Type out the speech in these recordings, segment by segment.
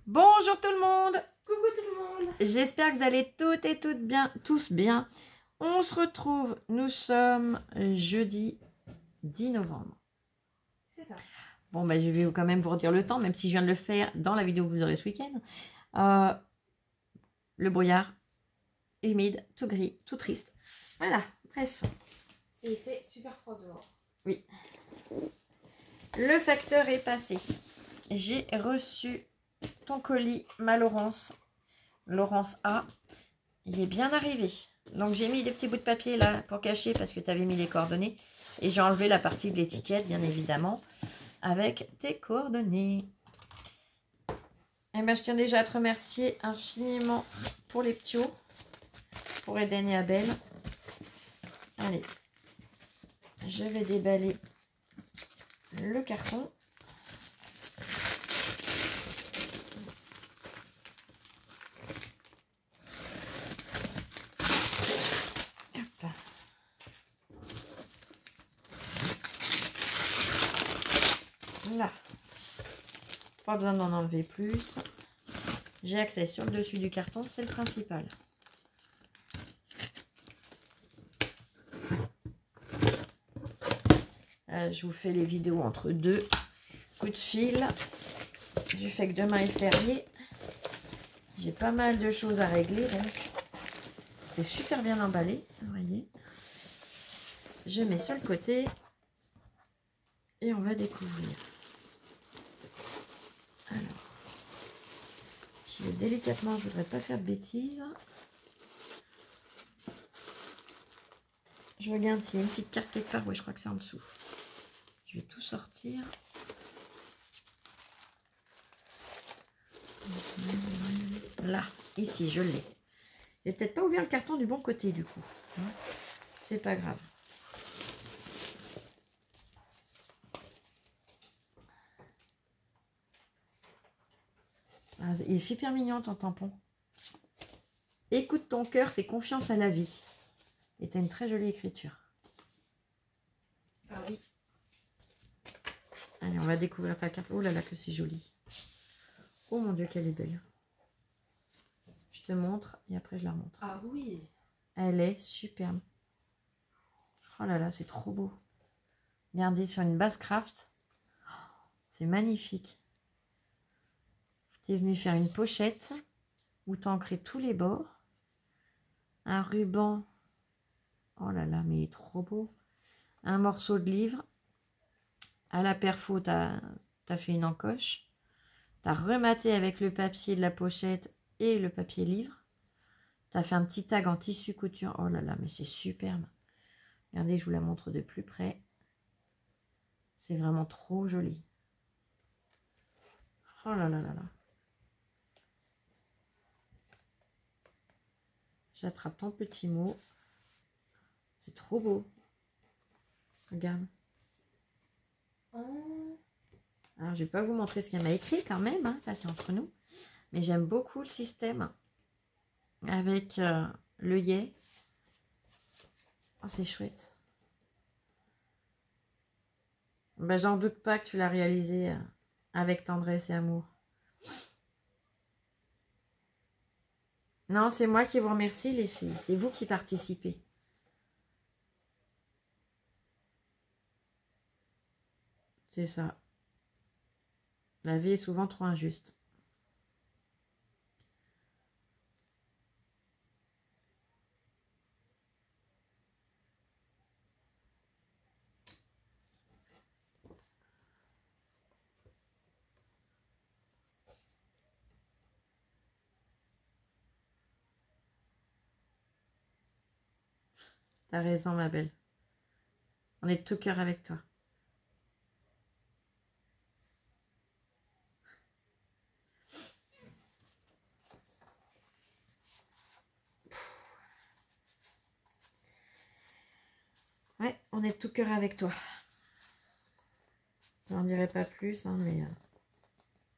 Bonjour tout le monde. Coucou tout le monde. J'espère que vous allez toutes et toutes bien, tous bien. On se retrouve, nous sommes jeudi 10 novembre. C'est ça. Bon, bah, je vais quand même vous redire le temps, même si je viens de le faire dans la vidéo que vous aurez ce week-end. Le brouillard, humide, tout gris, tout triste. Voilà, bref. Et il fait super froid dehors. Oui. Le facteur est passé. J'ai reçu ton colis, ma Laurence A. Il est bien arrivé. Donc j'ai mis des petits bouts de papier là pour cacher parce que tu avais mis les coordonnées. Et j'ai enlevé la partie de l'étiquette, bien évidemment, avec tes coordonnées. Et ben, je tiens déjà à te remercier infiniment pour les ptios, pour Eden et Abel. Allez, je vais déballer le carton. Hop. Là. Pas besoin d'en enlever plus. J'ai accès sur le dessus du carton, c'est le principal. Je vous fais les vidéos entre deux coups de fil. Du fait que demain est férié, j'ai pas mal de choses à régler, donc c'est super bien emballé, vous voyez. Je mets sur le côté et on va découvrir. Alors, j'y vais délicatement, je voudrais pas faire de bêtises. Je regarde s'il y a une petite carte quelque part. Oui, je crois que c'est en dessous. Je vais tout sortir. Là, ici, je l'ai. J'ai peut-être pas ouvert le carton du bon côté, du coup. C'est pas grave. Ah, il est super mignon, ton tampon. Écoute ton cœur, fais confiance à la vie. Et t'as une très jolie écriture. Ah oui. Allez, on va découvrir ta carte. Oh là là, que c'est joli. Oh mon Dieu, qu'elle est belle. Je te montre et après je la remontre. Ah oui. Elle est superbe. Oh là là, c'est trop beau. Regardez, sur une base craft. C'est magnifique. Tu es venu faire une pochette où tu as ancré tous les bords. Un ruban. Oh là là, mais il est trop beau. Un morceau de livre. À la perfo, tu as fait une encoche. Tu as rematé avec le papier de la pochette et le papier livre. Tu as fait un petit tag en tissu couture. Oh là là, mais c'est superbe. Regardez, je vous la montre de plus près. C'est vraiment trop joli. Oh là là là là. J'attrape ton petit mot. C'est trop beau. Regarde. Oh. Alors, je vais pas vous montrer ce qu'elle m'a écrit quand même. Hein, ça, c'est entre nous. Mais j'aime beaucoup le système. Avec le yé. Oh, c'est chouette. Ben, j'en doute pas que tu l'as réalisé avec tendresse et amour. Non, c'est moi qui vous remercie, les filles. C'est vous qui participez. C'est ça. La vie est souvent trop injuste. T'as raison, ma belle. On est de tout cœur avec toi. Ouais, on est de tout cœur avec toi. J'en dirai pas plus, hein, mais...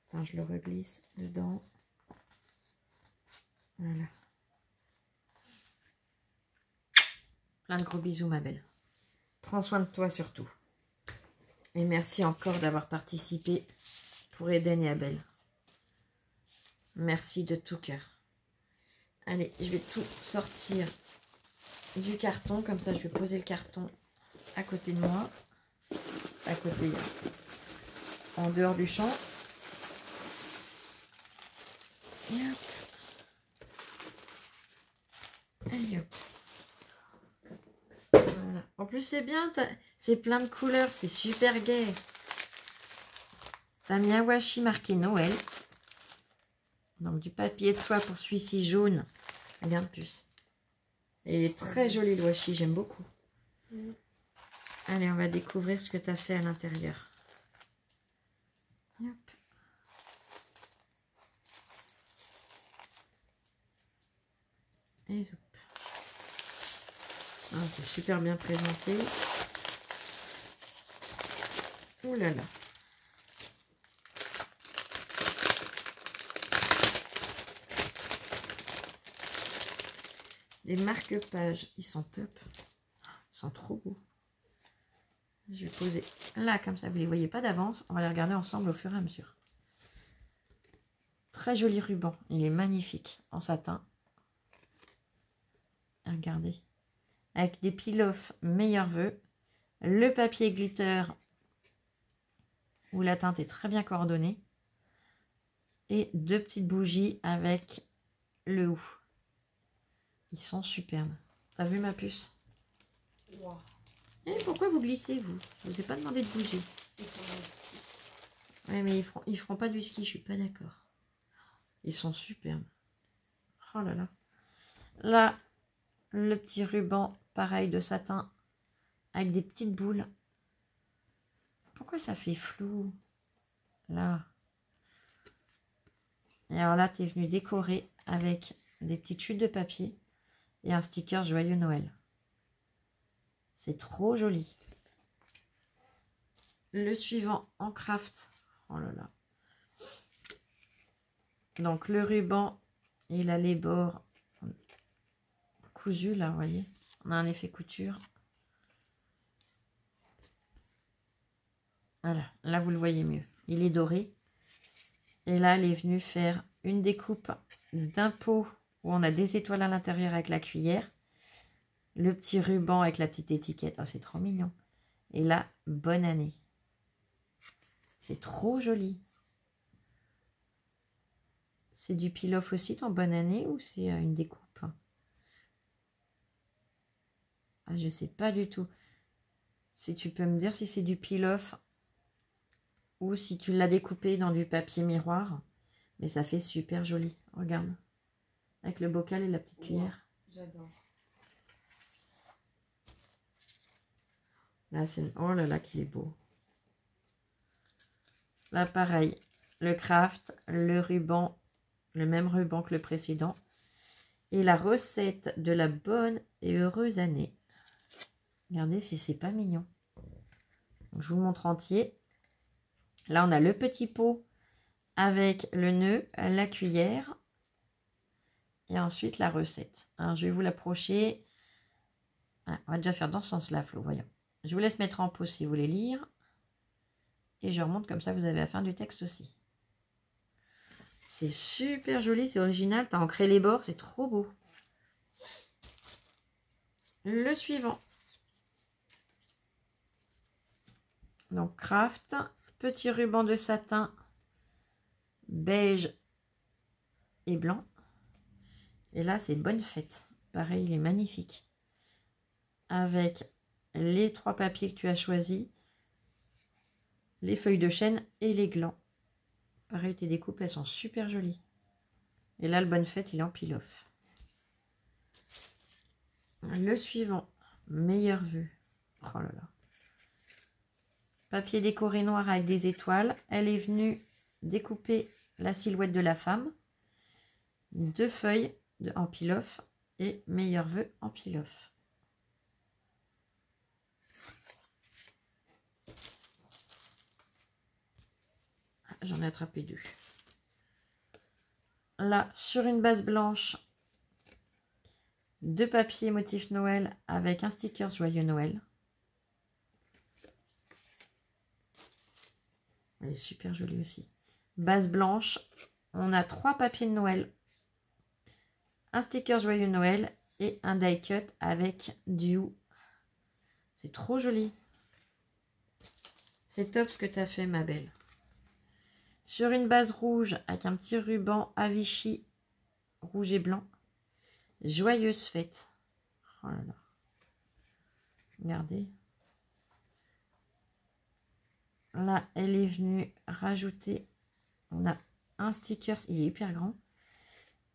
Attends, je le reglisse dedans. Voilà. Plein de gros bisous, ma belle. Prends soin de toi surtout. Et merci encore d'avoir participé pour Eden et Abel. Merci de tout cœur. Allez, je vais tout sortir du carton. Comme ça, je vais poser le carton à côté de moi. À côté, en dehors du champ. Et hop. Et hop. Voilà. En plus, c'est bien. C'est plein de couleurs. C'est super gai. T'as mis un washi marqué Noël. Donc, du papier de soie pour celui-ci jaune. Regarde plus. Et très joli le washi. J'aime beaucoup. Allez, on va découvrir ce que tu as fait à l'intérieur. Et zoup. Ah, c'est super bien présenté. Ouh là là. Les marque-pages, ils sont top. Ils sont trop beaux. Je vais poser là, comme ça, vous ne les voyez pas d'avance. On va les regarder ensemble au fur et à mesure. Très joli ruban. Il est magnifique en satin. Regardez. Avec des peel-off meilleurs vœux. Le papier glitter où la teinte est très bien coordonnée. Et deux petites bougies avec le hou. Ils sont superbes. T'as vu ma puce? Wow. Et pourquoi vous glissez, vous? Je vous ai pas demandé de bouger. Ouais, mais ils feront pas du ski, je suis pas d'accord. Ils sont superbes. Oh là là. Là, le petit ruban, pareil, de satin, avec des petites boules. Pourquoi ça fait flou? Là. Et alors là, tu es venu décorer avec des petites chutes de papier et un sticker Joyeux Noël. C'est trop joli. Le suivant en craft. Oh là là. Donc le ruban, il a les bords cousus là, vous voyez. On a un effet couture. Voilà, là vous le voyez mieux. Il est doré. Et là, elle est venue faire une découpe d'un pot où on a des étoiles à l'intérieur avec la cuillère. Le petit ruban avec la petite étiquette. Oh, c'est trop mignon. Et là, bonne année. C'est trop joli. C'est du peel-off aussi, ton bonne année, ou c'est une découpe? Ah, je sais pas du tout. Si tu peux me dire si c'est du peel-off ou si tu l'as découpé dans du papier miroir. Mais ça fait super joli. Regarde. Avec le bocal et la petite cuillère. J'adore. Là, c'est... Oh là là, qu'il est beau. Là, pareil. Le craft, le ruban, le même ruban que le précédent. Et la recette de la bonne et heureuse année. Regardez si c'est pas mignon. Donc, je vous montre entier. Là, on a le petit pot avec le nœud, la cuillère. Et ensuite, la recette. Alors, je vais vous l'approcher. Ah, on va déjà faire dans ce sens-là, Flo, voyons. Je vous laisse mettre en pause si vous voulez lire. Et je remonte comme ça, vous avez la fin du texte aussi. C'est super joli, c'est original. Tu as ancré les bords, c'est trop beau. Le suivant. Donc, craft. Petit ruban de satin beige et blanc. Et là, c'est bonne fête. Pareil, il est magnifique. Avec les 3 papiers que tu as choisis. Les feuilles de chêne et les glands. Pareil, tes découpes, elles sont super jolies. Et là, le bonne fête, il est en peel-off. Le suivant, meilleur vœu. Oh là là. Papier décoré noir avec des étoiles. Elle est venue découper la silhouette de la femme. 2 feuilles en peel-off et meilleur vœu en peel-off. J'en ai attrapé 2. Là, sur une base blanche, 2 papiers motif Noël avec un sticker Joyeux Noël. Elle est super jolie aussi. Base blanche, on a 3 papiers de Noël, un sticker joyeux Noël et un die cut avec du ou. C'est trop joli. C'est top ce que tu as fait, ma belle. Sur une base rouge avec un petit ruban à Vichy rouge et blanc. Joyeuse fête. Oh là là. Regardez. Là, elle est venue rajouter. On a un sticker, il est hyper grand.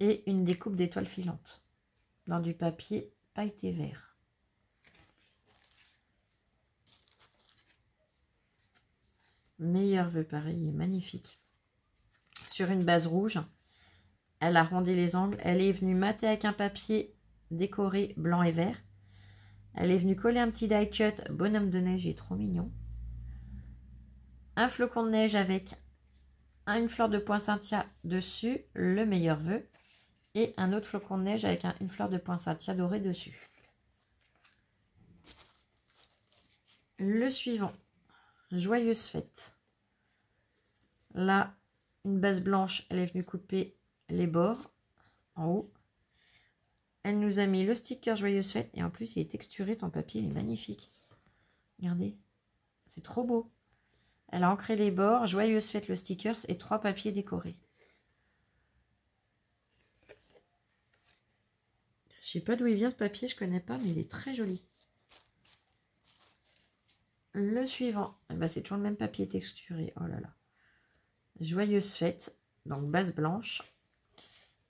Et une découpe d'étoiles filantes. Dans du papier pailleté vert. Meilleur vœu, pareil, il est magnifique. Sur une base rouge, elle a arrondi les angles. Elle est venue mater avec un papier décoré blanc et vert. Elle est venue coller un petit die cut bonhomme de neige, il est trop mignon. Un flocon de neige avec une fleur de poinsettia dessus, le meilleur vœu. Et un autre flocon de neige avec une fleur de poinsettia dorée dessus. Le suivant, joyeuse fête. Là, une base blanche, elle est venue couper les bords en haut. Elle nous a mis le sticker joyeuse fête et en plus il est texturé, ton papier il est magnifique. Regardez, c'est trop beau. Elle a ancré les bords, joyeuse fête le sticker et 3 papiers décorés. Je sais pas d'où il vient ce papier, je connais pas, mais il est très joli. Le suivant, eh ben, c'est toujours le même papier texturé. Oh là là. Joyeuse fête, donc base blanche.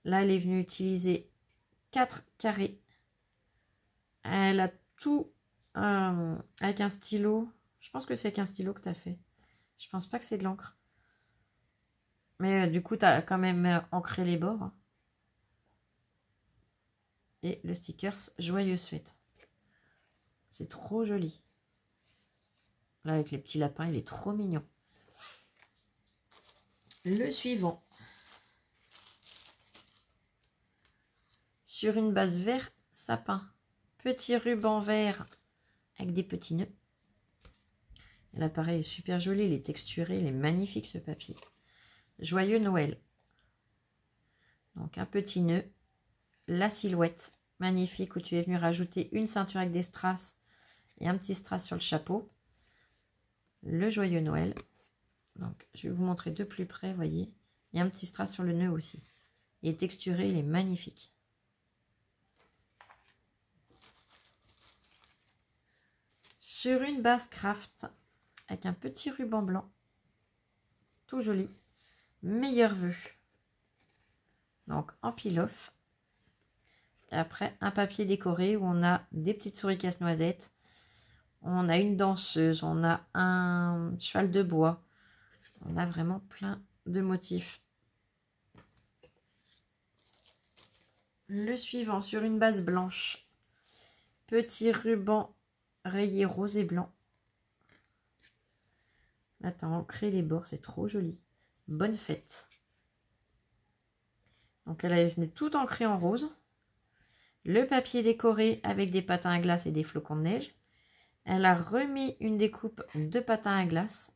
Là, elle est venue utiliser 4 carrés. Elle a tout avec un stylo. Je pense que c'est avec un stylo que tu as fait. Je pense pas que c'est de l'encre. Mais du coup, tu as quand même ancré les bords. Et le sticker joyeuse fête. C'est trop joli. Là, avec les petits lapins, il est trop mignon. Le suivant. Sur une base vert sapin. Petit ruban vert avec des petits nœuds. Là, pareil, il est super joli. Il est texturé. Il est magnifique, ce papier. Joyeux Noël. Donc, un petit nœud. La silhouette. Magnifique, où tu es venu rajouter une ceinture avec des strass et un petit strass sur le chapeau. Le joyeux Noël. Donc, je vais vous montrer de plus près, voyez. Il y a un petit strass sur le nœud aussi. Il est texturé, il est magnifique. Sur une base craft, avec un petit ruban blanc. Tout joli. Meilleur vœu. Donc, en peel-off. Et après, un papier décoré où on a des petites souris casse-noisettes. On a une danseuse, on a un cheval de bois. On a vraiment plein de motifs. Le suivant, sur une base blanche. Petit ruban rayé rose et blanc. Là, tu as ancré les bords, c'est trop joli. Bonne fête. Donc, elle est venue tout ancrée en rose. Le papier décoré avec des patins à glace et des flocons de neige. Elle a remis une découpe de patins à glace.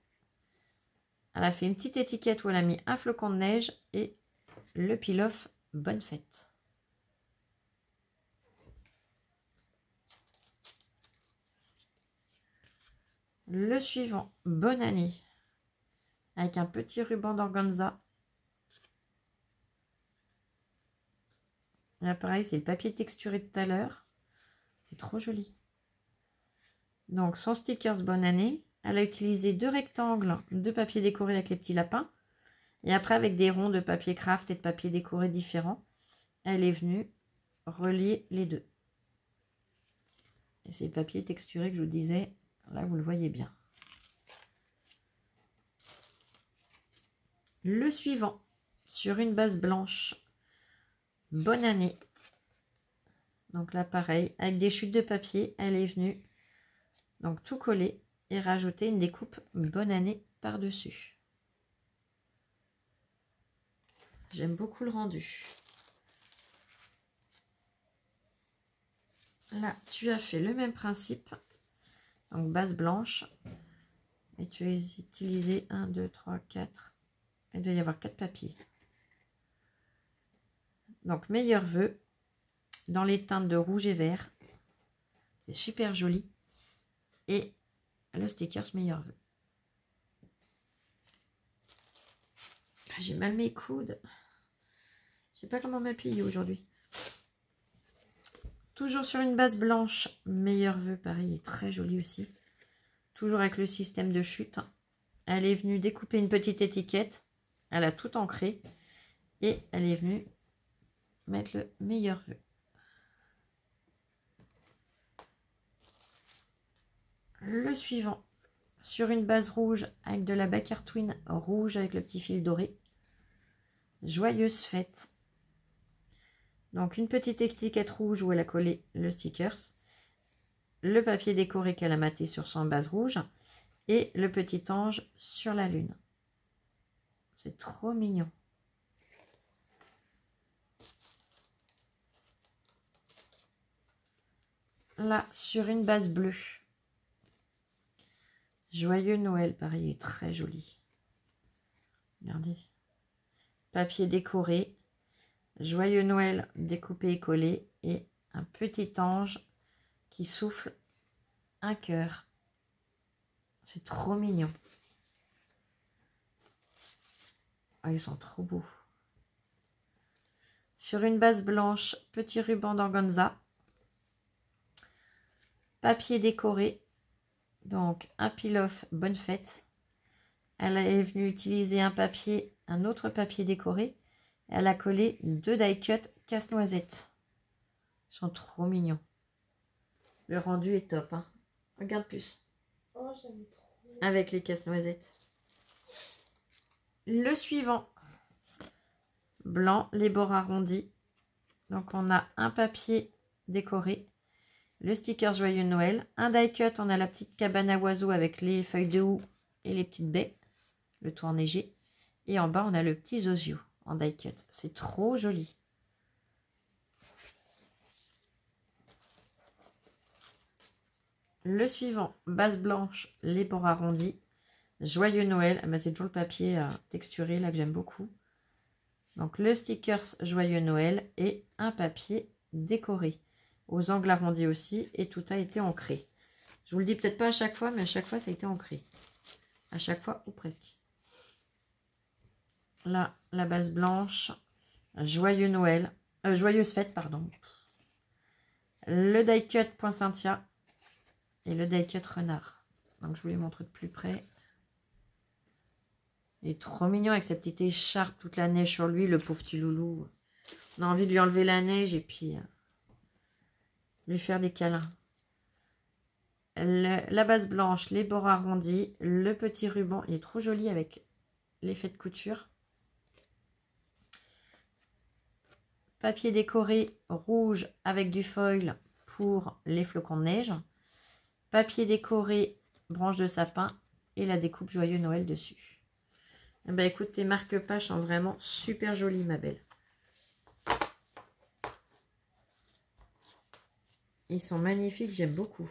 Elle a fait une petite étiquette où elle a mis un flocon de neige et le peel-off bonne fête. Le suivant, bonne année. Avec un petit ruban d'organza. Là, pareil, c'est le papier texturé de tout à l'heure. C'est trop joli. Donc, son stickers bonne année. Elle a utilisé 2 rectangles de papier décoré avec les petits lapins. Et après, avec des ronds de papier craft et de papier décoré différents, elle est venue relier les deux. Et c'est le papier texturé que je vous disais. Là, vous le voyez bien. Le suivant, sur une base blanche. Bonne année. Donc là, pareil, avec des chutes de papier, elle est venue donc tout coller et rajouter une découpe bonne année par-dessus. J'aime beaucoup le rendu. Là, tu as fait le même principe. Donc base blanche. Et tu as utilisé 1, 2, 3, 4. Il doit y avoir 4 papiers. Donc, meilleurs vœux dans les teintes de rouge et vert. C'est super joli. Et le stickers meilleurs vœux. J'ai mal mes coudes. Je sais pas comment m'appuyer aujourd'hui. Toujours sur une base blanche. Meilleurs vœux, pareil, il est très joli aussi. Toujours avec le système de chute. Elle est venue découper une petite étiquette. Elle a tout ancré. Et elle est venue mettre le meilleur vœu. Le suivant. Sur une base rouge avec de la Baker Twin rouge avec le petit fil doré. Joyeuse fête. Donc une petite étiquette rouge où elle a collé le stickers. Le papier décoré qu'elle a maté sur son base rouge. Et le petit ange sur la lune. C'est trop mignon. Là, sur une base bleue. Joyeux Noël, pareil, il est très joli. Regardez. Papier décoré. Joyeux Noël découpé et collé. Et un petit ange qui souffle un cœur. C'est trop mignon. Ah, ils sont trop beaux. Sur une base blanche, petit ruban d'organza. Papier décoré. Donc, un peel-off, bonne fête. Elle est venue utiliser un autre papier décoré. Elle a collé 2 die-cut casse-noisette. Ils sont trop mignons. Le rendu est top. Hein. Regarde plus. Oh, j'aime trop. Avec les casse-noisettes. Le suivant. Blanc, les bords arrondis. Donc, on a un papier décoré. Le sticker Joyeux Noël. Un die-cut, on a la petite cabane à oiseaux avec les feuilles de houx et les petites baies. Le tout enneigé. Et en bas, on a le petit Zozio en die-cut. C'est trop joli. Le suivant, base blanche, les bords arrondis. Joyeux Noël. Ah ben, c'est toujours le papier texturé là que j'aime beaucoup. Donc le stickers Joyeux Noël et un papier décoré. Aux angles arrondis aussi. Et tout a été ancré. Je vous le dis peut-être pas à chaque fois, mais à chaque fois ça a été ancré. À chaque fois ou presque. Là, la base blanche. Joyeux Noël. Joyeuse fête, pardon. Le die-cut poinsettia. Et le die-cut renard. Donc je vous les montre de plus près. Il est trop mignon avec sa petite écharpe, toute la neige sur lui, le pauvre petit loulou. On a envie de lui enlever la neige et puis lui faire des câlins. La base blanche, les bords arrondis, le petit ruban, il est trop joli avec l'effet de couture. Papier décoré rouge avec du foil pour les flocons de neige. Papier décoré branche de sapin et la découpe Joyeux Noël dessus. Eh ben, écoute, tes marque-pages sont vraiment super jolies, ma belle. Ils sont magnifiques, j'aime beaucoup.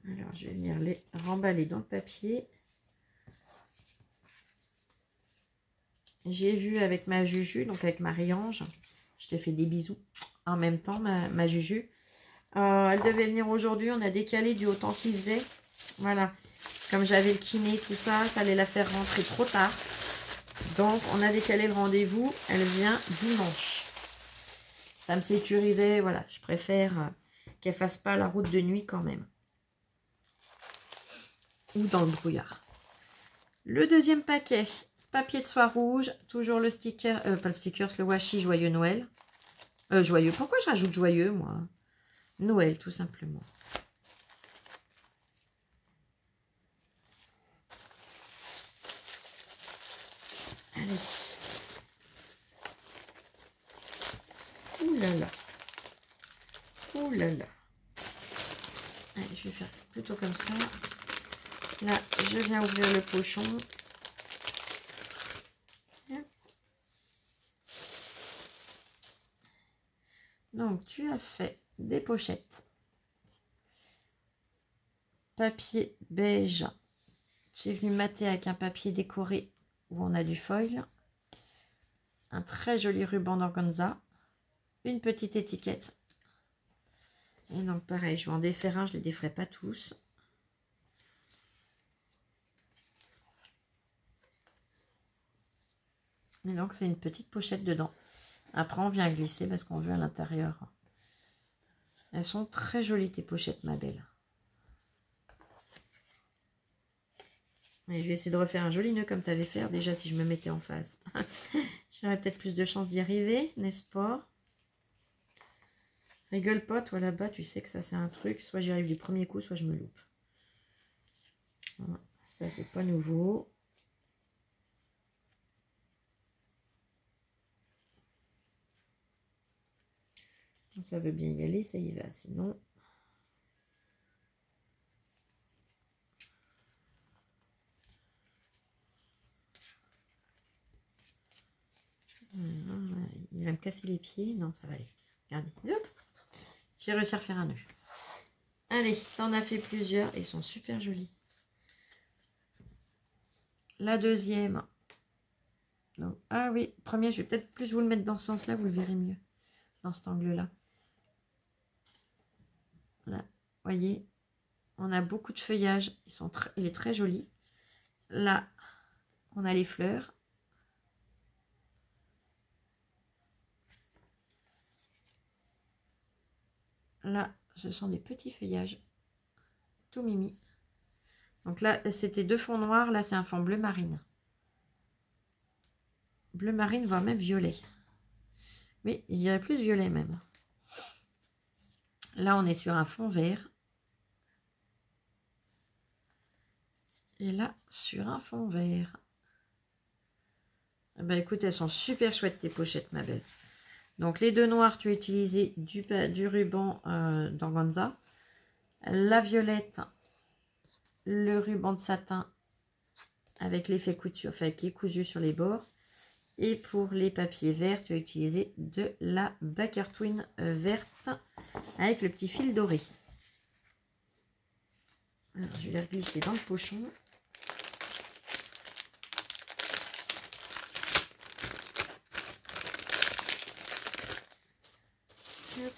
Alors, je vais venir les remballer dans le papier. J'ai vu avec ma Juju, donc avec Marie-Ange. Je te fais des bisous en même temps, ma Juju. Elle devait venir aujourd'hui, on a décalé du haut temps qu'il faisait. Voilà, comme j'avais le kiné, tout ça, ça allait la faire rentrer trop tard. Donc, on a décalé le rendez-vous. Elle vient dimanche. Ça me sécurisait, voilà. Je préfère qu'elle fasse pas la route de nuit quand même. Ou dans le brouillard. Le deuxième paquet. Papier de soie rouge. Toujours le sticker, pas le sticker, le washi Joyeux Noël. Joyeux. Pourquoi je rajoute joyeux, moi? Noël, tout simplement. Allez. Ouh là là. Ouh là là. Allez, je vais faire plutôt comme ça. Là, je viens ouvrir le pochon. Donc, tu as fait des pochettes. Papier beige. J'ai venu mater avec un papier décoré où on a du foil, un très joli ruban d'organza, une petite étiquette. Et donc pareil, je vais en défaire un, je ne les déferai pas tous. Et donc c'est une petite pochette dedans. Après on vient glisser parce qu'on veut à l'intérieur. Elles sont très jolies tes pochettes, ma belle. Et je vais essayer de refaire un joli nœud comme tu avais fait. Déjà si je me mettais en face. J'aurais peut-être plus de chances d'y arriver, n'est-ce pas? Rigole pas, toi là-bas, tu sais que ça c'est un truc. Soit j'y arrive du premier coup, soit je me loupe. Voilà. Ça c'est pas nouveau. Ça veut bien y aller, ça y va. Sinon... il va me casser les pieds. Non, ça va aller. Regardez. Hop. J'ai réussi à refaire un nœud. Allez, t'en as fait plusieurs. Ils sont super jolis. La deuxième. Donc, ah oui, premier, je vais peut-être plus vous le mettre dans ce sens-là. Vous le verrez mieux. Dans cet angle-là. Là, voyez. On a beaucoup de feuillage. Il est très joli. Là, on a les fleurs. Là, ce sont des petits feuillages. Tout mimi. Donc là, c'était deux fonds noirs. Là, c'est un fond bleu marine. Bleu marine, voire même violet. Oui, je dirais plus violet même. Là, on est sur un fond vert. Et là, sur un fond vert. Eh ben, écoute, elles sont super chouettes tes pochettes, ma belle. Donc, les deux noirs, tu as utilisé du ruban d'organza. La violette, le ruban de satin avec l'effet couture, enfin, qui est cousu sur les bords. Et pour les papiers verts, tu as utilisé de la Baker Twin verte avec le petit fil doré. Alors, je vais la glisser dans le pochon. Hop.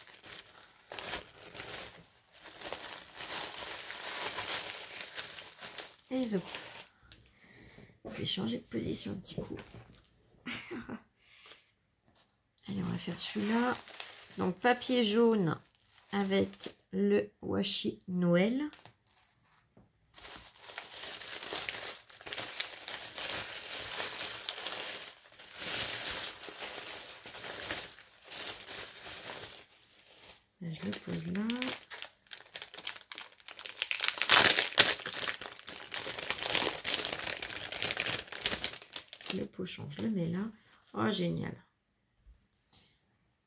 Et zo. Je vais changer de position un petit coup. Allez, on va faire celui-là. Donc, papier jaune avec le washi Noël. Ça, je le pose là. Le pochon, je le mets là. Oh, génial.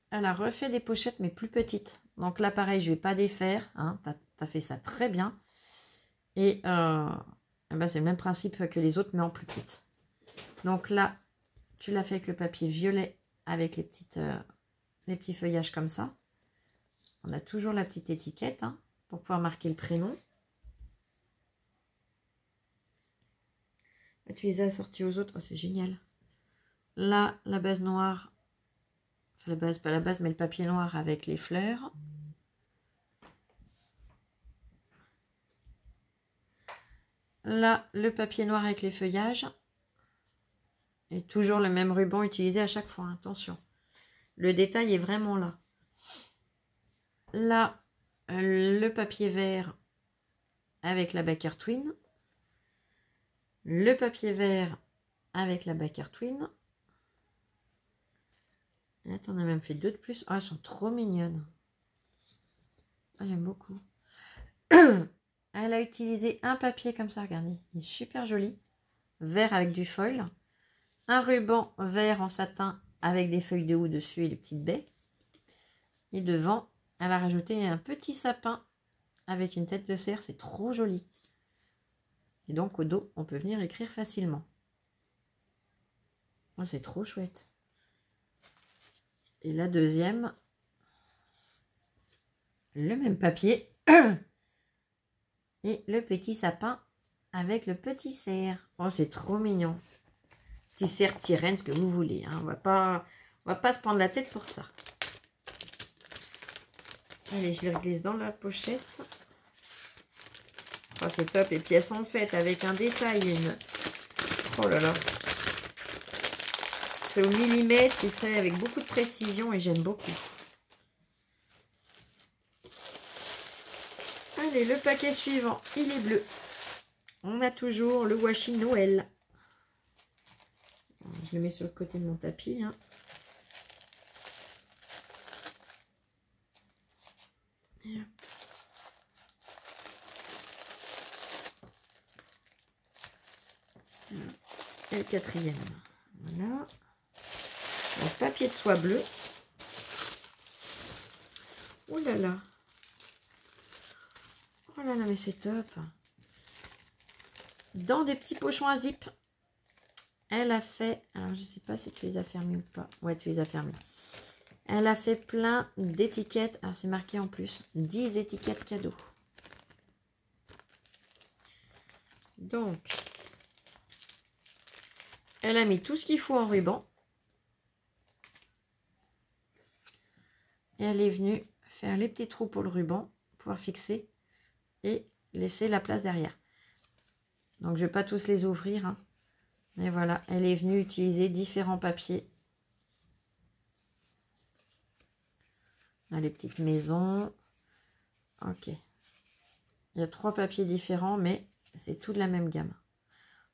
Elle a refait des pochettes, mais plus petites. Donc là, pareil, je ne vais pas défaire. Hein. Tu as fait ça très bien. Et ben, c'est le même principe que les autres, mais en plus petite. Donc là, tu l'as fait avec le papier violet, avec les petits feuillages comme ça. On a toujours la petite étiquette hein, pour pouvoir marquer le prénom. Là, tu les as assortis aux autres. Oh, c'est génial. Là, la base noire. Enfin, la base, pas la base, mais le papier noir avec les fleurs. Là, le papier noir avec les feuillages. Et toujours le même ruban utilisé à chaque fois. Attention. Le détail est vraiment là. Là, le papier vert avec la Baker Twin. Le papier vert avec la Baker Twin. Là, tu en as même fait deux de plus. Ah, elles sont trop mignonnes. Ah, j'aime beaucoup. Elle a utilisé un papier comme ça, regardez. Il est super joli. Vert avec du foil. Un ruban vert en satin avec des feuilles de houx dessus et des petites baies. Et devant, elle a rajouté un petit sapin avec une tête de cerf. C'est trop joli. Et donc, au dos, on peut venir écrire facilement. Oh, c'est trop chouette. Et la deuxième, le même papier. Et le petit sapin avec le petit cerf. Oh, c'est trop mignon. petit cerf, petit renne, ce que vous voulez. Hein. On va pas se prendre la tête pour ça. Allez, je les glisse dans la pochette. Oh, c'est top. Et puis elles sont faites avec un détail. Oh là là. C'est au millimètre. C'est fait avec beaucoup de précision et j'aime beaucoup. Allez, le paquet suivant, il est bleu. On a toujours le washi Noël. Je le mets sur le côté de mon tapis. Hein. Et le quatrième. Voilà. Donc, papier de soie bleu. Oh là là. Oh là là, mais c'est top. Dans des petits pochons à zip. Elle a fait... Alors, je ne sais pas si tu les as fermés ou pas. Ouais, tu les as fermés. Elle a fait plein d'étiquettes. Alors, c'est marqué en plus. 10 étiquettes cadeaux. Donc, elle a mis tout ce qu'il faut en ruban. Et elle est venue faire les petits trous pour le ruban. Pouvoir fixer. Et laisser la place derrière. Donc, je ne vais pas tous les ouvrir. Hein. Mais voilà, elle est venue utiliser différents papiers. Là, les petites maisons. Ok. Il y a 3 papiers différents, mais c'est tout de la même gamme.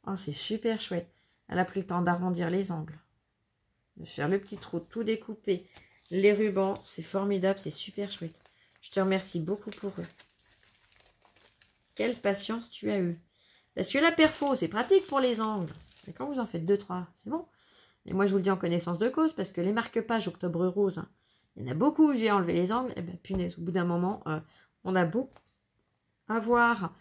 Oh, c'est super chouette. Elle a pris le temps d'arrondir les angles. De faire le petit trou, tout découper. Les rubans, c'est formidable, c'est super chouette. Je te remercie beaucoup pour eux. Quelle patience tu as eue. Parce que la perfo, c'est pratique pour les angles. Mais quand vous en faites 2-3, c'est bon. Et moi, je vous le dis en connaissance de cause, parce que les marque-pages Octobre Rose, hein, il y en a beaucoup où j'ai enlevé les angles. Et bien, punaise, au bout d'un moment, on a beau avoir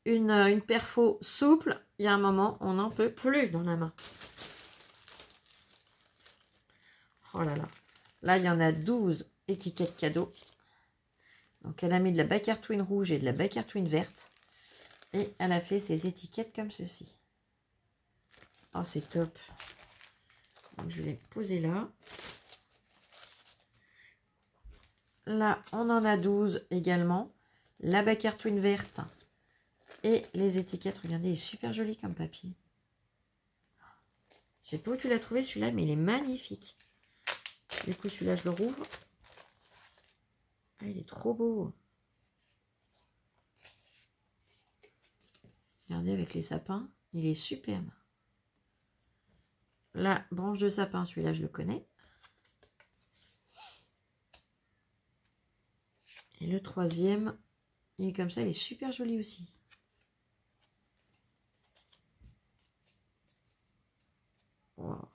une perfo souple, il y a un moment, on n'en peut plus dans la main. Oh là là. Là, il y en a 12 étiquettes cadeaux. Donc, elle a mis de la bacartouine rouge et de la bacartouine verte. Et elle a fait ses étiquettes comme ceci. Oh, c'est top. Donc, je vais les poser là. Là, on en a 12 également. La bacartouine verte. Et les étiquettes, regardez, il est super joli comme papier. Je sais pas où tu l'as trouvé celui-là, mais il est magnifique. Du coup, celui-là, je le rouvre. Ah, il est trop beau. Regardez avec les sapins, il est superbe. La branche de sapin, celui-là, je le connais. Et le troisième, il est comme ça, il est super joli aussi. Wow.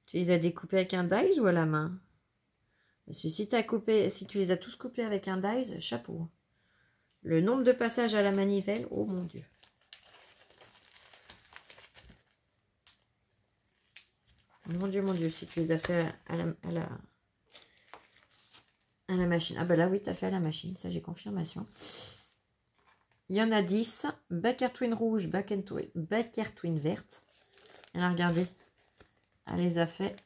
Tu les as découpés avec un dies ou à la main? Parce que si tu les as tous coupés avec un dies, chapeau. Le nombre de passages à la manivelle, oh mon Dieu. Mon Dieu, si tu les as fait à la machine. Ah bah là, oui, tu as fait à la machine, ça j'ai confirmation. Il y en a 10. Bacartouine rouge, bacartouine verte. Et là, regardez, elle les a fait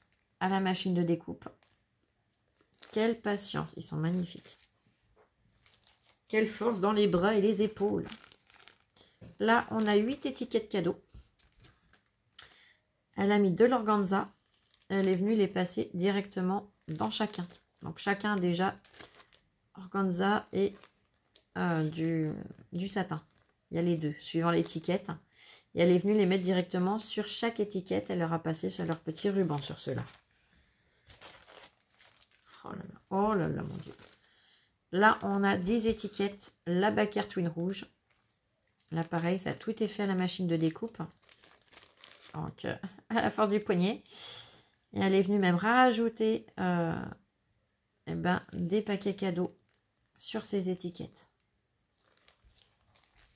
à la machine de découpe. Quelle patience, ils sont magnifiques. Quelle force dans les bras et les épaules. Là, on a 8 étiquettes cadeaux. Elle a mis de l'organza. Elle est venue les passer directement dans chacun. Donc, chacun déjà organza et du satin. Il y a les deux, suivant l'étiquette. Et elle est venue les mettre directement sur chaque étiquette. Elle leur a passé sur leur petit ruban sur ceux-là. Oh là là, mon Dieu. Là, on a 10 étiquettes. La bacartouine rouge. Là, pareil, ça a tout été fait à la machine de découpe. Donc, à la force du poignet. Et elle est venue même rajouter des paquets cadeaux sur ces étiquettes.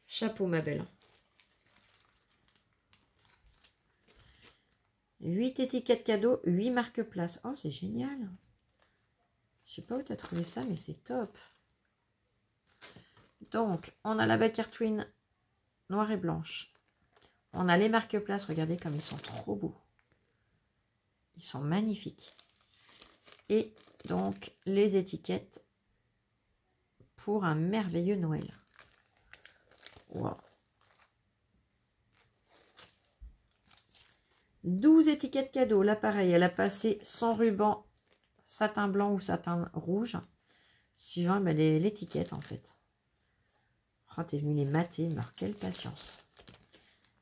Chapeau, ma belle. 8 étiquettes cadeaux, 8 marque-places. Oh, c'est génial. Je sais pas où tu as trouvé ça, mais c'est top. Donc, on a la bacartouine noire et blanche. On a les marque-places, regardez comme ils sont trop beaux. Ils sont magnifiques. Et donc, les étiquettes pour un merveilleux Noël. Wow. 12 étiquettes cadeaux. Là, pareil, elle a passé sans ruban, satin blanc ou satin rouge, suivant ben, l'étiquette, en fait. Oh, t'es venu les mater, mais alors, quelle patience.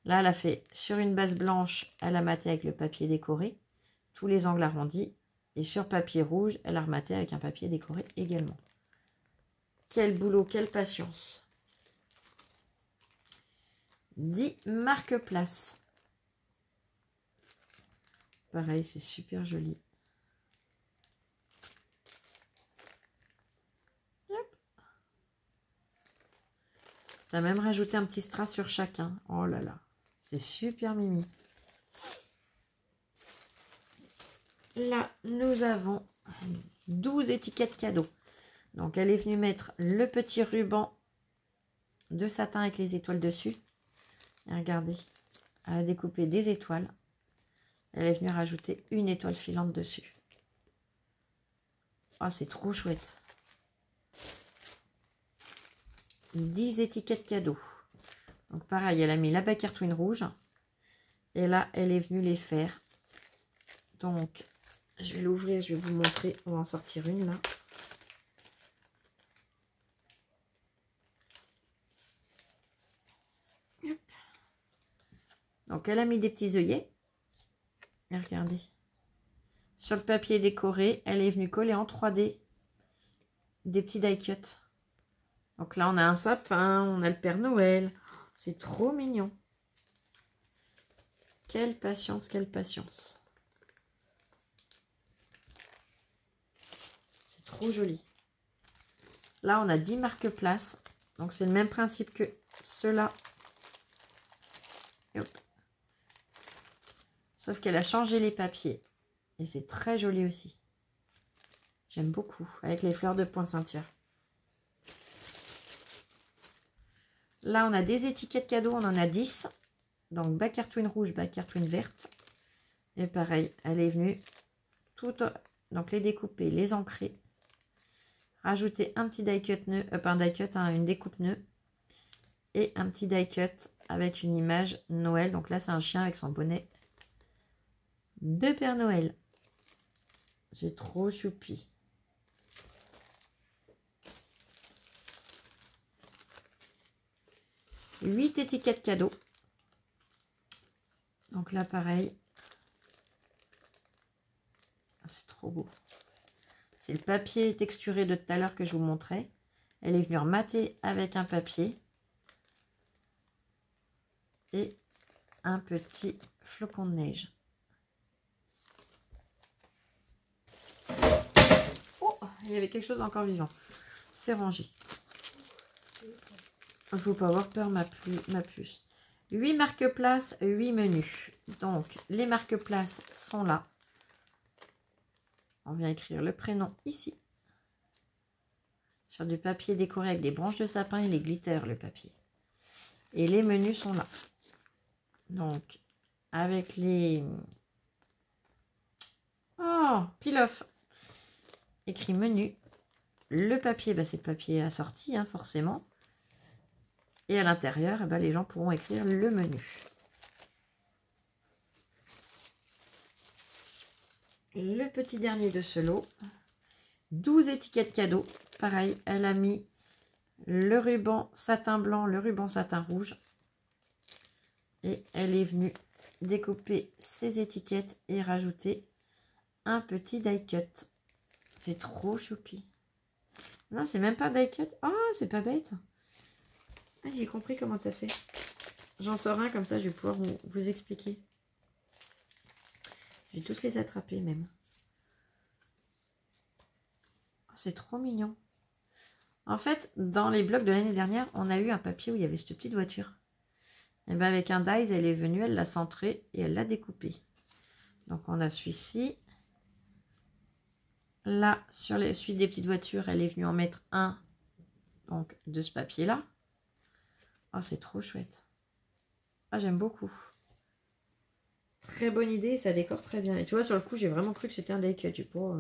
Là, elle a fait sur une base blanche, elle a maté avec le papier décoré, tous les angles arrondis. Et sur papier rouge, elle a rematé avec un papier décoré également. Quel boulot, quelle patience. 10 marque-places. Pareil, c'est super joli. Tu as même rajouté un petit strass sur chacun. Oh là là, c'est super mimi. Là, nous avons 12 étiquettes cadeaux. Donc, elle est venue mettre le petit ruban de satin avec les étoiles dessus. Et regardez, elle a découpé des étoiles. Elle est venue rajouter une étoile filante dessus. Oh, c'est trop chouette. 10 étiquettes cadeaux. Donc, pareil, elle a mis la bacartouine rouge. Et là, elle est venue les faire. Donc, je vais l'ouvrir, je vais vous montrer. On va en sortir une là. Hop. Donc, elle a mis des petits œillets. Et regardez. Sur le papier décoré, elle est venue coller en 3D des petits die-cuts. Donc là, on a un sapin, on a le Père Noël. C'est trop mignon. Quelle patience, quelle patience. C'est trop joli. Là, on a 10 marque-places. Donc, c'est le même principe que ceux-là. Sauf qu'elle a changé les papiers. Et c'est très joli aussi. J'aime beaucoup. Avec les fleurs de poinsettia. Là, on a des étiquettes cadeaux. On en a 10. Donc, bacartouine rouge, bacartouine verte. Et pareil, elle est venue donc les découper, les ancrer. Rajouter un petit die cut nœud, pas un die cut, hein, une découpe nœud. Et un petit die cut avec une image Noël. Donc là, c'est un chien avec son bonnet de Père Noël. J'ai trop choupi. « 8 étiquettes cadeaux. Donc là, pareil. C'est trop beau. C'est le papier texturé de tout à l'heure que je vous montrais. Elle est venue remater avec un papier. Et un petit flocon de neige. Oh, il y avait quelque chose encore vivant. C'est rangé. Il ne faut pas avoir peur, ma puce. 8 marque-places, 8 menus. Donc, les marque-places sont là. On vient écrire le prénom ici. Sur du papier décoré avec des branches de sapin, il est glitter le papier. Et les menus sont là. Donc, avec les... Oh, pile-off. Écrit menu. Le papier, bah, c'est le papier assorti, hein, forcément. Et à l'intérieur, bah, les gens pourront écrire le menu. Le petit dernier de ce lot. 12 étiquettes cadeaux. Pareil, elle a mis le ruban satin blanc, le ruban satin rouge. Et elle est venue découper ses étiquettes et rajouter un petit die cut. C'est trop choupi. Non, c'est même pas die cut. Oh, c'est pas bête. Ah, j'ai compris comment tu as fait. J'en sors un comme ça, je vais pouvoir vous expliquer. Je vais tous les attraper même. Oh, c'est trop mignon. En fait, dans les blocs de l'année dernière, on a eu un papier où il y avait cette petite voiture. Et bien avec un dies, elle est venue, elle l'a centré et elle l'a découpé. Donc on a celui-ci. Là, sur les suites des petites voitures, elle est venue en mettre un donc, de ce papier-là. Oh, c'est trop chouette. Ah, j'aime beaucoup. Très bonne idée, ça décore très bien. Et tu vois, sur le coup, j'ai vraiment cru que c'était un die cut. J'ai pas...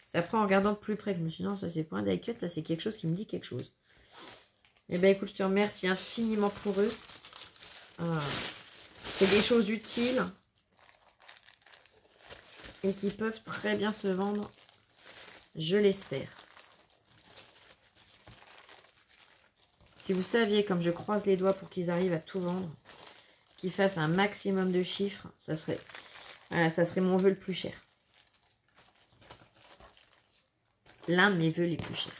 C'est après en regardant de plus près que je me suis dit non, ça c'est pas un die cut, ça c'est quelque chose qui me dit quelque chose. Et ben écoute, je te remercie infiniment pour eux. C'est des choses utiles et qui peuvent très bien se vendre, je l'espère. Si vous saviez comme je croise les doigts pour qu'ils arrivent à tout vendre, qu'ils fassent un maximum de chiffres, ça serait, voilà, ça serait mon vœu le plus cher. L'un de mes vœux les plus chers.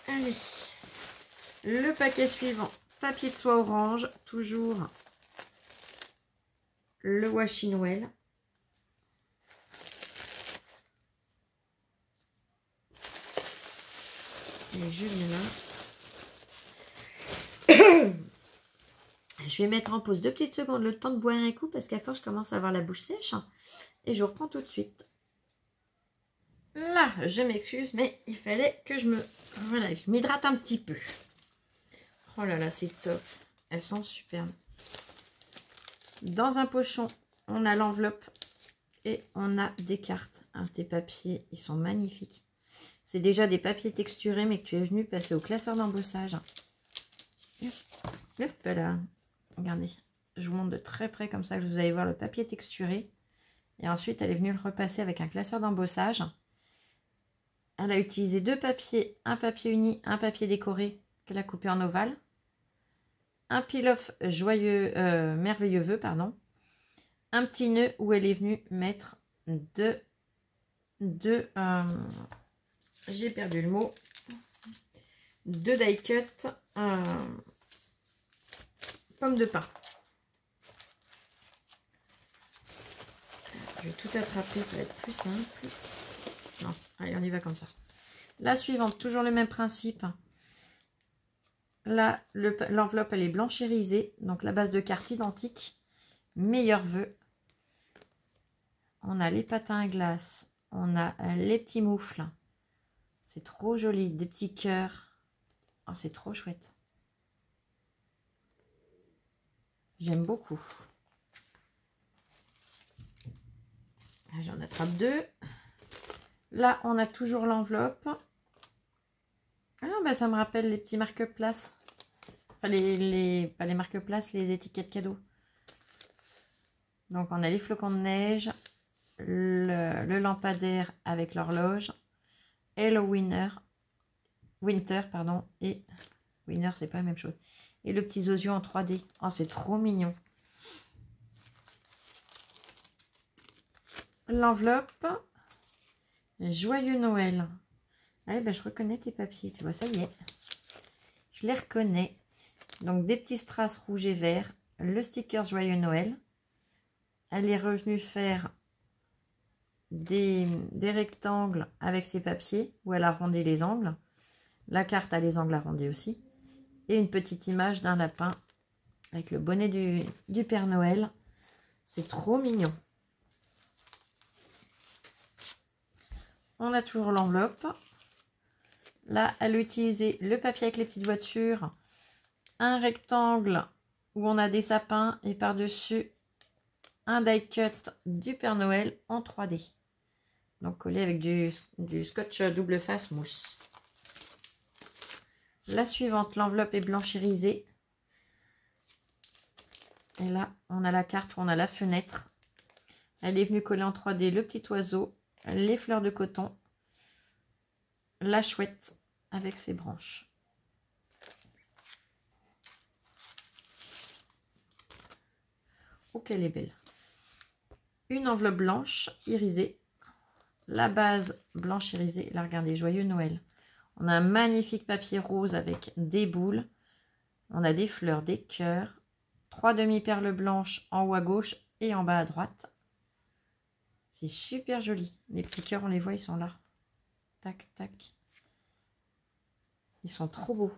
Allez, le paquet suivant, papier de soie orange, toujours le washi Noël. Et je mets là. Je vais mettre en pause 2 petites secondes le temps de boire un coup parce qu'à force je commence à avoir la bouche sèche. Et je reprends tout de suite. Là, je m'excuse, mais il fallait que je m'hydrate un petit peu. Oh là là, c'est top. Elles sont superbes. Dans un pochon, on a l'enveloppe et on a des cartes. Hein, tes papiers, ils sont magnifiques. C'est déjà des papiers texturés, mais que tu es venu passer au classeur d'embossage. Hop là. Regardez, je vous montre de très près comme ça que vous allez voir le papier texturé. Et ensuite, elle est venue le repasser avec un classeur d'embossage. Elle a utilisé 2 papiers, un papier uni, un papier décoré qu'elle a coupé en ovale. Un peel-off joyeux, merveilleux vœu, pardon. Un petit nœud où elle est venue mettre j'ai perdu le mot, 2 die cut pommes de pin. Je vais tout attraper, ça va être plus simple. Non, allez, on y va comme ça. La suivante, toujours le même principe. Là, l'enveloppe, elle est blanchérisée. Donc, la base de carte identique. Meilleur vœu. On a les patins à glace. On a les petits moufles. C'est trop joli. Des petits cœurs. Oh, c'est trop chouette. J'aime beaucoup. J'en attrape 2. Là, on a toujours l'enveloppe. Ah, bah, ça me rappelle les petits marque-place. Enfin, pas les marque-place, les étiquettes cadeaux. Donc, on a les flocons de neige, le lampadaire avec l'horloge, Hello Winter, pardon, et Winter, c'est pas la même chose. Et le petit Zozio en 3D. Oh, c'est trop mignon. L'enveloppe, Joyeux Noël. Ah, ben, je reconnais tes papiers, tu vois, ça y est. Je les reconnais. Donc, des petits strass rouges et verts, le sticker Joyeux Noël. Elle est revenue faire des rectangles avec ses papiers où elle a arrondi les angles. La carte a les angles arrondis aussi. Et une petite image d'un lapin avec le bonnet du Père Noël. C'est trop mignon. On a toujours l'enveloppe. Là, elle a utilisé le papier avec les petites voitures. Un rectangle où on a des sapins et par-dessus un die cut du Père Noël en 3D. Donc collé avec du scotch double face mousse. La suivante, l'enveloppe est blanchérisée. Et là, on a la carte où on a la fenêtre. Elle est venue coller en 3D le petit oiseau, les fleurs de coton, la chouette avec ses branches. Oh, qu'elle est belle. Une enveloppe blanche irisée. La base blanche irisée. Là, regardez, joyeux Noël. On a un magnifique papier rose avec des boules. On a des fleurs, des cœurs. 3 demi-perles blanches en haut à gauche et en bas à droite. C'est super joli. Les petits cœurs, on les voit, ils sont là. Tac, tac. Ils sont trop beaux.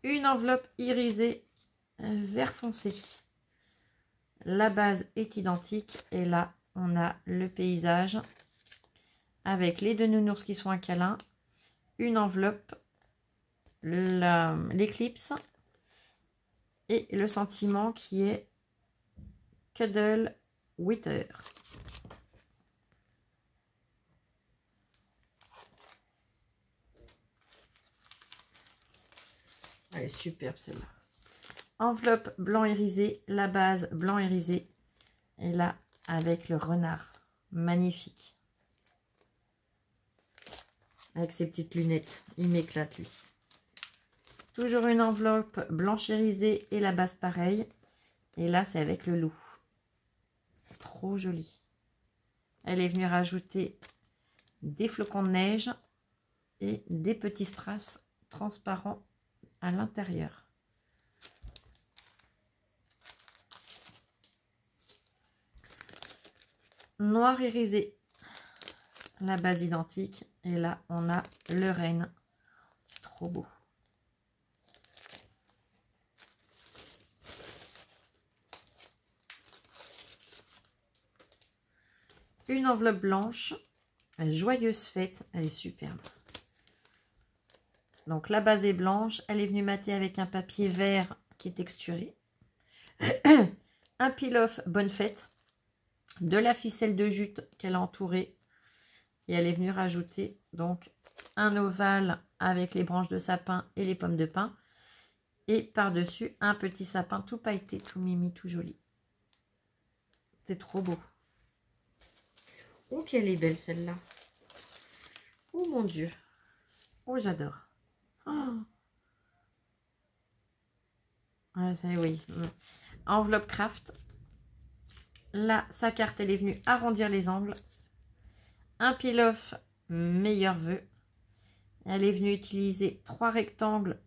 Une enveloppe irisée vert foncé. La base est identique. Et là, on a le paysage avec les deux nounours qui sont un câlin, une enveloppe, l'éclipse et le sentiment qui est Cuddle with her. Elle est superbe celle-là. Enveloppe blanc irisé, la base blanc irisé. Et là, avec le renard. Magnifique. Avec ses petites lunettes. Il m'éclate lui. Toujours une enveloppe blanche irisée et la base pareille. Et là, c'est avec le loup. Trop joli. Elle est venue rajouter des flocons de neige et des petits strass transparents à l'intérieur. Noir irisé, la base identique. Et là, on a le renne. C'est trop beau. Une enveloppe blanche, joyeuse fête, elle est superbe. Donc la base est blanche, elle est venue mater avec un papier vert qui est texturé. Un peel-off bonne fête, de la ficelle de jute qu'elle a entourée. Et elle est venue rajouter donc un ovale avec les branches de sapin et les pommes de pin. Et par-dessus, un petit sapin tout pailleté, tout mimi, tout joli. C'est trop beau. Oh, qu'elle est belle celle-là. Oh mon Dieu. Oh, j'adore. Oh. Ah, oui. Enveloppe craft. Là, sa carte, elle est venue arrondir les angles. Un peel-off, meilleur vœu. Elle est venue utiliser 3 rectangles.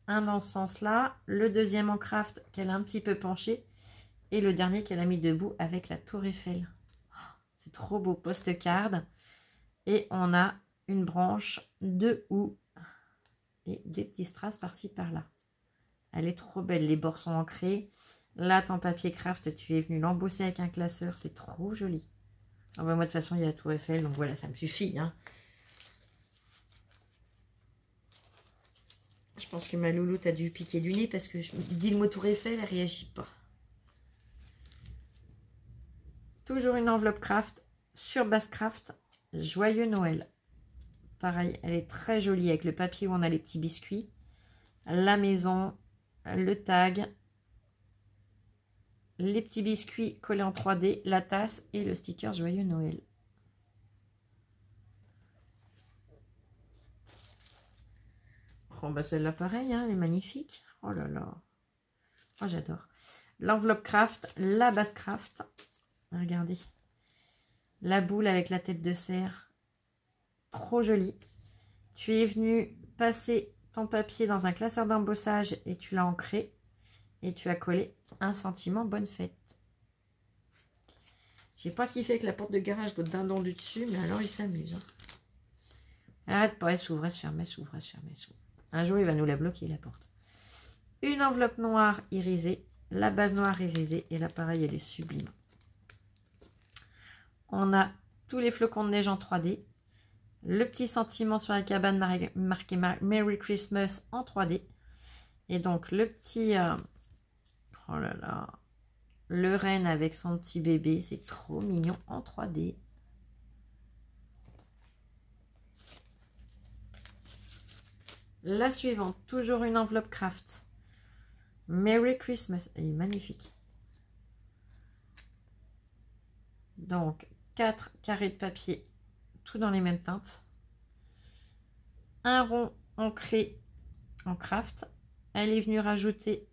Un dans ce sens-là. Le deuxième en craft qu'elle a un petit peu penché. Et le dernier qu'elle a mis debout avec la tour Eiffel. C'est trop beau, postcard. Et on a une branche de houx et des petits strass par-ci par-là. Elle est trop belle, les bords sont ancrés. Là, ton papier craft, tu es venu l'embosser avec un classeur, c'est trop joli. Ah bah, moi, de toute façon, il y a la tour Eiffel, donc voilà, ça me suffit. Hein. Je pense que ma louloute a dû piquer du nez parce que je dis le mot tour Eiffel, elle réagit pas. Toujours une enveloppe craft sur base craft. Joyeux Noël. Pareil, elle est très jolie avec le papier où on a les petits biscuits. La maison, le tag, les petits biscuits collés en 3D, la tasse et le sticker Joyeux Noël. Oh bah celle-là pareil, hein, elle est magnifique. Oh là là. Oh j'adore. L'enveloppe craft, la base craft. Regardez. La boule avec la tête de cerf. Trop jolie. Tu es venu passer ton papier dans un classeur d'embossage et tu l'as ancré. Et tu as collé un sentiment bonne fête. Je sais pas ce qu'il fait avec la porte de garage de dindon du dessus, mais alors il s'amuse. Hein. Arrête pas, elle s'ouvre, elle se ferme, elle s'ouvre, elle se ferme, elle s'ouvre. Un jour, il va nous la bloquer, la porte. Une enveloppe noire irisée, la base noire irisée, et là, pareil, elle est sublime. On a tous les flocons de neige en 3D, le petit sentiment sur la cabane marqué Merry Christmas en 3D, et donc le petit... oh là là, le renne avec son petit bébé, c'est trop mignon en 3D. La suivante, toujours une enveloppe craft. Merry Christmas, elle est magnifique. Donc, 4 carrés de papier, tout dans les mêmes teintes. Un rond ancré en craft. Elle est venue rajouter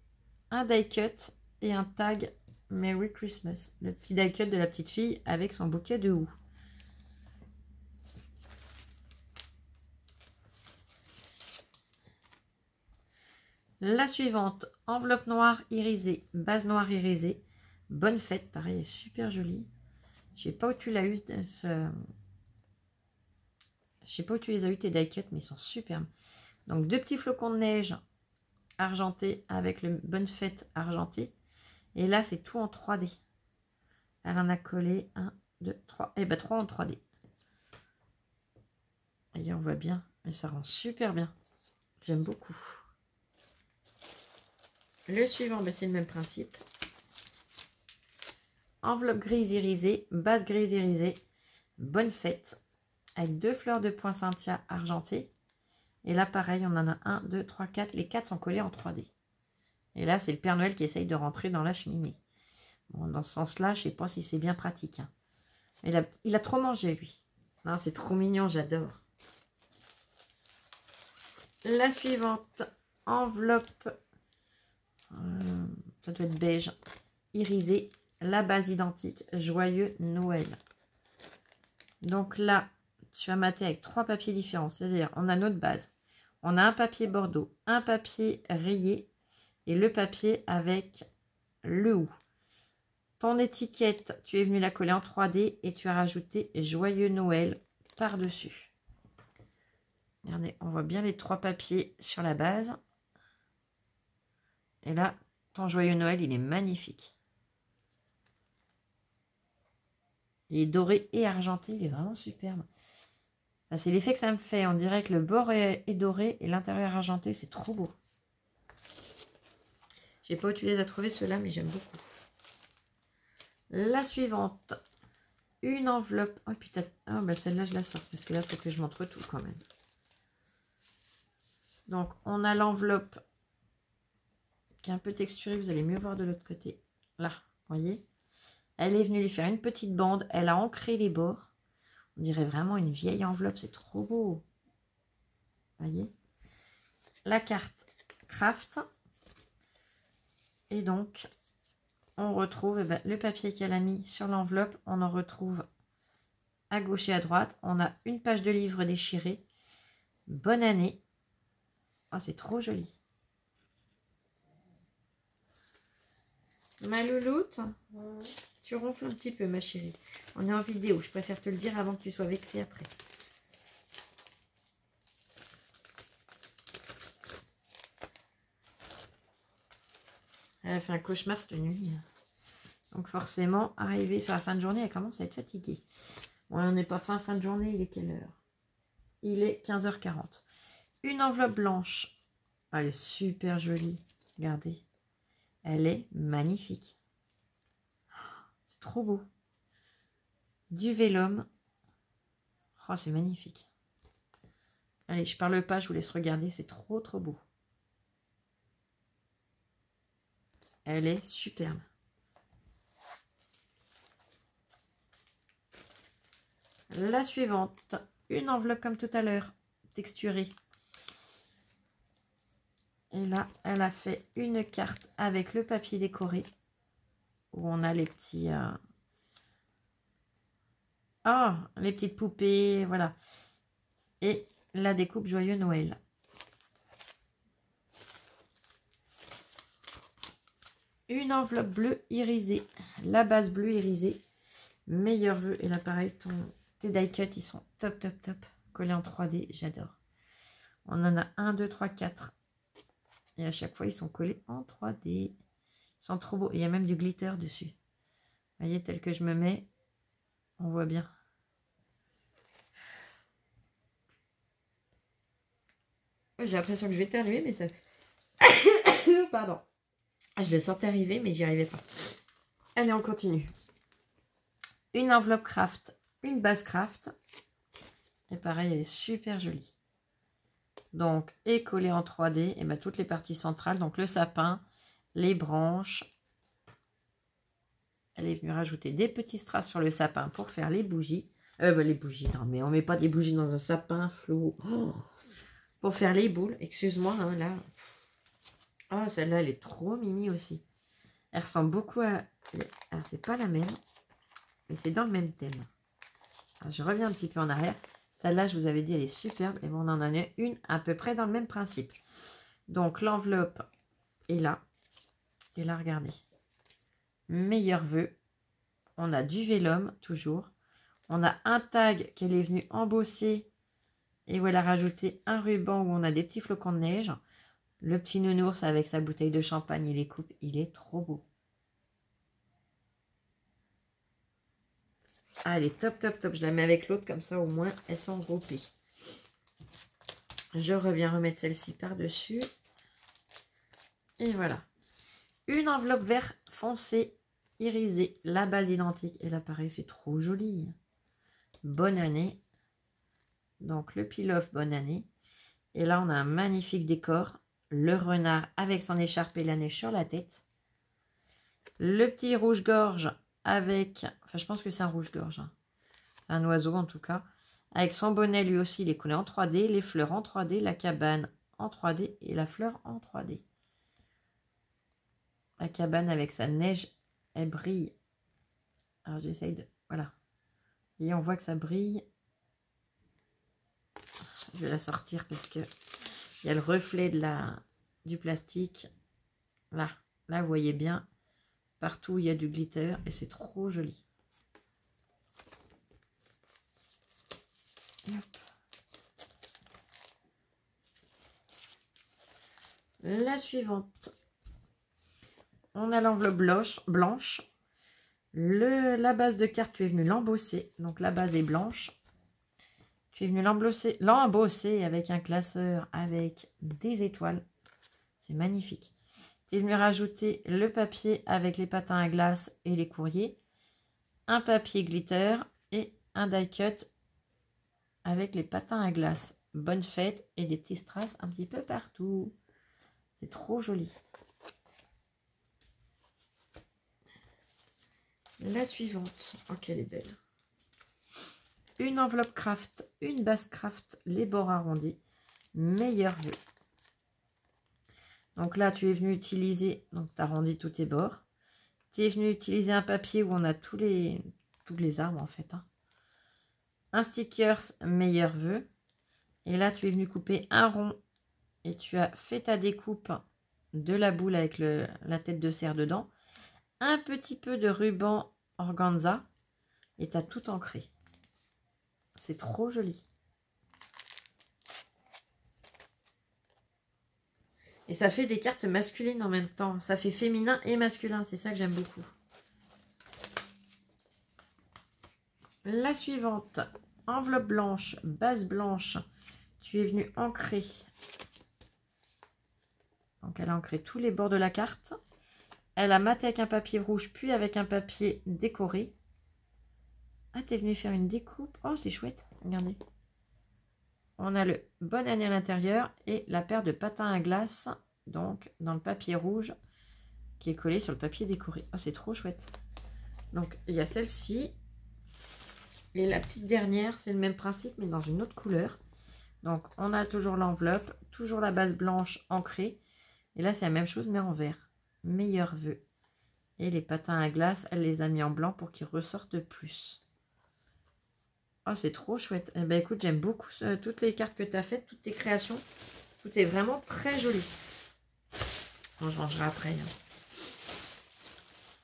un die cut et un tag Merry Christmas. Le petit die cut de la petite fille avec son bouquet de houx. La suivante, enveloppe noire irisée, base noire irisée. Bonne fête, pareil, super jolie. Je sais pas où tu l'as eu. Je sais pas où tu les as eu tes die cut, mais ils sont superbes. Donc 2 petits flocons de neige argentés avec le bonne fête argenté. Et là, c'est tout en 3D. Elle en a collé 1, 2, 3. Et bien 3 en 3D. Et on voit bien. Et ça rend super bien. J'aime beaucoup. Le suivant, ben, c'est le même principe. Enveloppe grise irisée, base grise irisée. Bonne fête. Avec 2 fleurs de poinsettia argentées. Et là, pareil, on en a 1, 2, 3, 4. Les 4 sont collés en 3D. Et là, c'est le Père Noël qui essaye de rentrer dans la cheminée. Bon, dans ce sens-là, je ne sais pas si c'est bien pratique. Hein. Il a trop mangé, lui. Non, c'est trop mignon, j'adore. La suivante, enveloppe, ça doit être beige, irisée, la base identique, joyeux Noël. Donc là, tu vas mater avec 3 papiers différents, c'est-à-dire on a notre base, on a un papier bordeaux, un papier rayé et le papier avec le ou. Ton étiquette, tu es venu la coller en 3D et tu as rajouté joyeux Noël par-dessus. Regardez, on voit bien les 3 papiers sur la base. Et là, ton joyeux Noël, il est magnifique. Il est doré et argenté, il est vraiment superbe. Enfin, c'est l'effet que ça me fait. On dirait que le bord est doré et l'intérieur argenté, c'est trop beau. Je sais pas où tu les as trouvés ceux-là, mais j'aime beaucoup. La suivante. Une enveloppe. Oh putain. Oh, bah celle-là, je la sors parce que là, il faut que je montre tout quand même. Donc, on a l'enveloppe qui est un peu texturée. Vous allez mieux voir de l'autre côté. Là, vous voyez? Elle est venue lui faire une petite bande. Elle a ancré les bords. On dirait vraiment une vieille enveloppe. C'est trop beau. Vous voyez? La carte Craft. Et donc, on retrouve le papier qu'elle a mis sur l'enveloppe. On en retrouve à gauche et à droite. On a une page de livre déchirée. Bonne année. Oh, c'est trop joli. Ma louloute, tu ronfles un petit peu, ma chérie. On est en vidéo. Je préfère te le dire avant que tu sois vexée après. Elle a fait un cauchemar cette nuit. Donc forcément, arrivée sur la fin de journée, elle commence à être fatiguée. Bon, on n'est pas fin de journée, il est quelle heure? Il est 15h40. Une enveloppe blanche. Elle est super jolie. Regardez. Elle est magnifique. C'est trop beau. Du vélum. Oh, c'est magnifique. Allez, je parle pas, je vous laisse regarder. C'est trop beau. Elle est superbe. La suivante, une enveloppe comme tout à l'heure, texturée. Et là, elle a fait une carte avec le papier décoré, où on a les petits... les petites poupées, voilà. Et la découpe Joyeux Noël. Une enveloppe bleue irisée, la base bleue irisée. Meilleur vœu. Et là, pareil, tes die cut, ils sont top. Collés en 3D, j'adore. On en a 1, 2, 3, 4. Et à chaque fois, ils sont collés en 3D. Ils sont trop beaux. Il y a même du glitter dessus. Vous voyez, tel que je me mets, on voit bien. J'ai l'impression que je vais t'arriver, mais ça... Pardon. Je le sentais arriver, mais j'y arrivais pas. Allez, on continue. Une enveloppe craft, une base craft. Et pareil, elle est super jolie. Donc, et collée en 3D, et ben, toutes les parties centrales, donc le sapin, les branches. Elle est venue rajouter des petits strass sur le sapin pour faire les bougies. Les bougies, non, mais on met pas des bougies dans un sapin, Flo. Oh, pour faire les boules, excuse-moi, hein, là. Oh, celle-là, elle est trop mimi aussi. Elle ressemble beaucoup à... Alors, c'est pas la même, mais c'est dans le même thème. Alors, je reviens un petit peu en arrière. Celle-là, je vous avais dit, elle est superbe. Et bon, on en a une à peu près dans le même principe. Donc, l'enveloppe est là. Et là, regardez. Meilleur vœu. On a du vélum, toujours. On a un tag qu'elle est venue embosser. Et où elle a rajouté un ruban où on a des petits flocons de neige. Le petit nounours avec sa bouteille de champagne et les coupes. Il est trop beau. Ah, elle est top, top, top. Je la mets avec l'autre, comme ça, au moins, elles sont groupées. Je reviens remettre celle-ci par-dessus. Et voilà. Une enveloppe vert foncé, irisé. La base identique. Et là, pareil, c'est trop joli. Bonne année. Donc, le peel-off, bonne année. Et là, on a un magnifique décor. Le renard avec son écharpe et la neige sur la tête. Le petit rouge-gorge avec... Enfin, je pense que c'est un rouge-gorge. Hein. C'est un oiseau, en tout cas. Avec son bonnet, lui aussi, il est collé en 3D. Les fleurs en 3D. La cabane en 3D. Et la fleur en 3D. La cabane avec sa neige, elle brille. Alors, j'essaye de... Voilà. Et on voit que ça brille. Je vais la sortir parce que il y a le reflet de du plastique. Là, vous voyez bien. Partout, il y a du glitter et c'est trop joli. Hop. La suivante. On a l'enveloppe blanche. La base de carte, tu es venu l'embosser. Donc, la base est blanche. Tu es venu l'embosser avec un classeur avec des étoiles. C'est magnifique. Tu es venu rajouter le papier avec les patins à glace et les courriers. Un papier glitter et un die cut avec les patins à glace. Bonne fête et des petits strass un petit peu partout. C'est trop joli. La suivante. Oh, qu'elle est belle. Une enveloppe craft, une base craft, les bords arrondis, meilleure vue. Donc là, tu es venu utiliser, donc tu arrondis tous tes bords. Tu es venu utiliser un papier où on a tous les arbres en fait. Hein. Un stickers, meilleure vue. Et là, tu es venu couper un rond et tu as fait ta découpe de la boule avec la tête de cerf dedans. Un petit peu de ruban organza et tu as tout ancré. C'est trop joli. Et ça fait des cartes masculines en même temps. Ça fait féminin et masculin. C'est ça que j'aime beaucoup. La suivante. Enveloppe blanche, base blanche. Tu es venu ancrer. Donc elle a ancré tous les bords de la carte. Elle a maté avec un papier rouge, puis avec un papier décoré. Ah, t'es venu faire une découpe. Oh, c'est chouette. Regardez. On a le bonne année à l'intérieur et la paire de patins à glace, donc dans le papier rouge, qui est collé sur le papier décoré. Oh, c'est trop chouette. Donc, il y a celle-ci. Et la petite dernière, c'est le même principe, mais dans une autre couleur. Donc, on a toujours l'enveloppe, toujours la base blanche ancrée. Et là, c'est la même chose, mais en vert. Meilleure vue. Et les patins à glace, elle les a mis en blanc pour qu'ils ressortent plus. Oh, c'est trop chouette. Eh ben, écoute, j'aime beaucoup toutes les cartes que tu as faites, toutes tes créations. Tout est vraiment très joli. Bon, je rangerai après. Hein.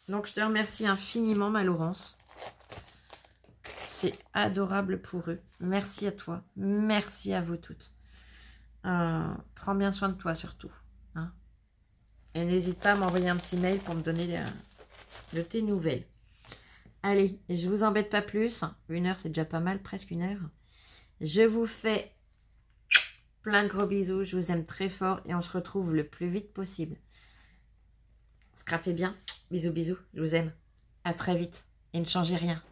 Donc, je te remercie infiniment, ma Laurence. C'est adorable pour eux. Merci à toi. Merci à vous toutes. Prends bien soin de toi, surtout. Hein. Et n'hésite pas à m'envoyer un petit mail pour me donner de tes nouvelles. Allez, je vous embête pas plus. 1 heure, c'est déjà pas mal, presque 1 heure. Je vous fais plein de gros bisous. Je vous aime très fort et on se retrouve le plus vite possible. Scrapez bien. Bisous, bisous. Je vous aime. À très vite. Et ne changez rien.